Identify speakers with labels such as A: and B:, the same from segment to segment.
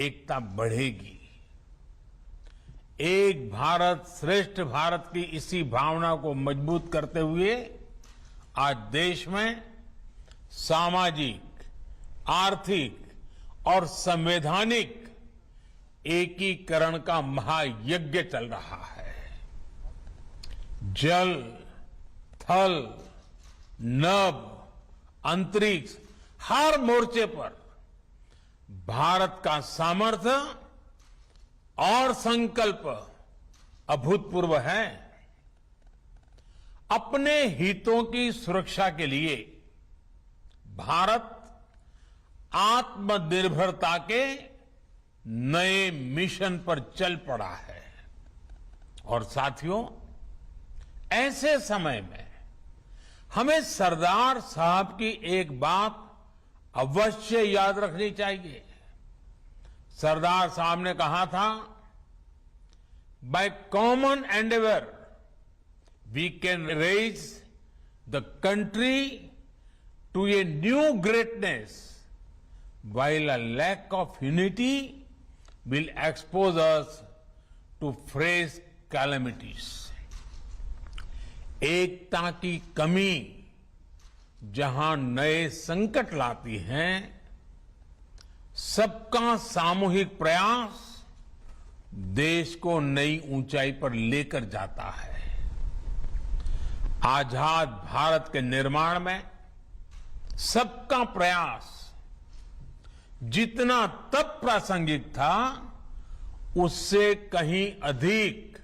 A: एकता बढ़ेगी। एक भारत श्रेष्ठ भारत की इसी भावना को मजबूत करते हुए आज देश में सामाजिक, आर्थिक और संवैधानिक एकीकरण का महायज्ञ चल रहा है। जल, थल, नभ, अंतरिक्ष, हर मोर्चे पर भारत का सामर्थ्य और संकल्प अभूतपूर्व है। अपने हितों की सुरक्षा के लिए भारत आत्मनिर्भरता के नए मिशन पर चल पड़ा है। और साथियों, ऐसे समय में हमें सरदार साहब की एक बात अवश्य याद रखनी चाहिए। सरदार साहब ने कहा था, by common endeavour we can raise the country to a new greatness, while a lack of unity will expose us to fresh calamities. एकता की कमी जहां नए संकट लाती है, सबका सामूहिक प्रयास देश को नई ऊंचाई पर लेकर जाता है। आजाद भारत के निर्माण में सबका प्रयास जितना तब प्रासंगिक था, उससे कहीं अधिक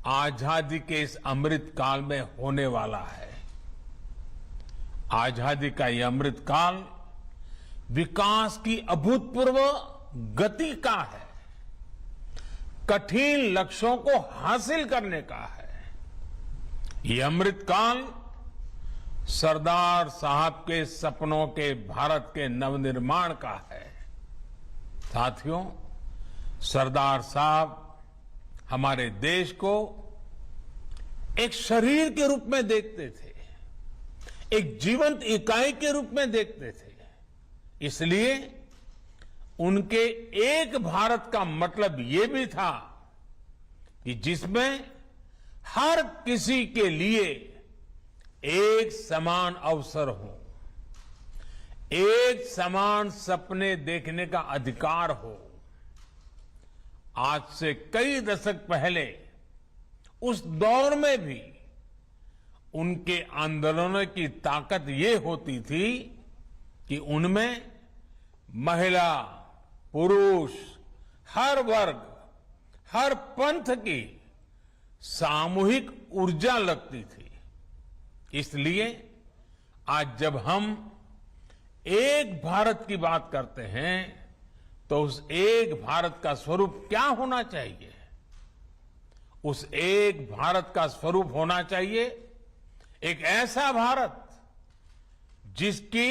A: आजादी के इस अमृत काल में होने वाला है। आजादी का यह अमृत काल विकास की अभूतपूर्व गति का है, कठिन लक्ष्यों को हासिल करने का है। यह अमृत काल सरदार साहब के सपनों के भारत के नवनिर्माण का है। साथियों, सरदार साहब हमारे देश को एक शरीर के रूप में देखते थे, एक जीवंत इकाई के रूप में देखते थे। इसलिए उनके एक भारत का मतलब ये भी था कि जिसमें हर किसी के लिए एक समान अवसर हो, एक समान सपने देखने का अधिकार हो। आज से कई दशक पहले उस दौर में भी उनके आंदोलनों की ताकत ये होती थी कि उनमें महिला, पुरुष, हर वर्ग, हर पंथ की सामूहिक ऊर्जा लगती थी। इसलिए आज जब हम एक भारत की बात करते हैं, तो उस एक भारत का स्वरूप क्या होना चाहिए? उस एक भारत का स्वरूप होना चाहिए एक ऐसा भारत जिसकी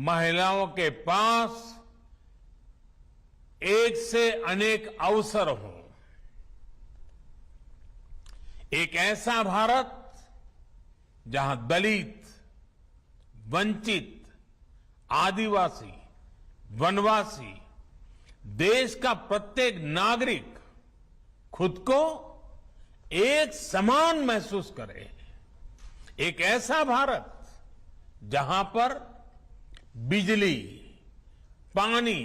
A: महिलाओं के पास एक से अनेक अवसर हो, एक ऐसा भारत जहां दलित, वंचित, आदिवासी, वनवासी, देश का प्रत्येक नागरिक खुद को एक समान महसूस करे। एक ऐसा भारत जहां पर बिजली, पानी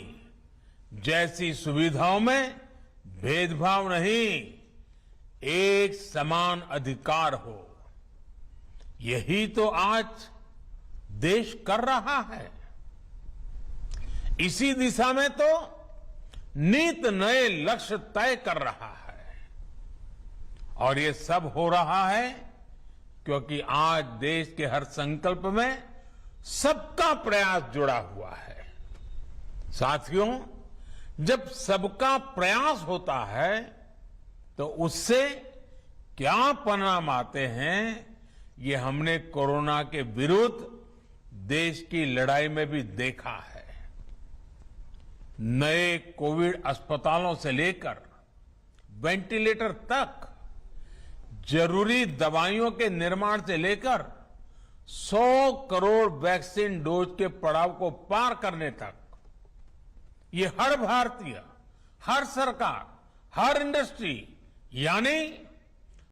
A: जैसी सुविधाओं में भेदभाव नहीं, एक समान अधिकार हो। यही तो आज देश कर रहा है। इसी दिशा में तो नित नए लक्ष्य तय कर रहा है। और ये सब हो रहा है क्योंकि आज देश के हर संकल्प में सबका प्रयास जुड़ा हुआ है। साथियों, जब सबका प्रयास होता है तो उससे क्या परिणाम आते हैं, ये हमने कोरोना के विरुद्ध देश की लड़ाई में भी देखा है। नए कोविड अस्पतालों से लेकर वेंटिलेटर तक, जरूरी दवाइयों के निर्माण से लेकर 100 करोड़ वैक्सीन डोज के पड़ाव को पार करने तक ये हर भारतीय, हर सरकार, हर इंडस्ट्री यानी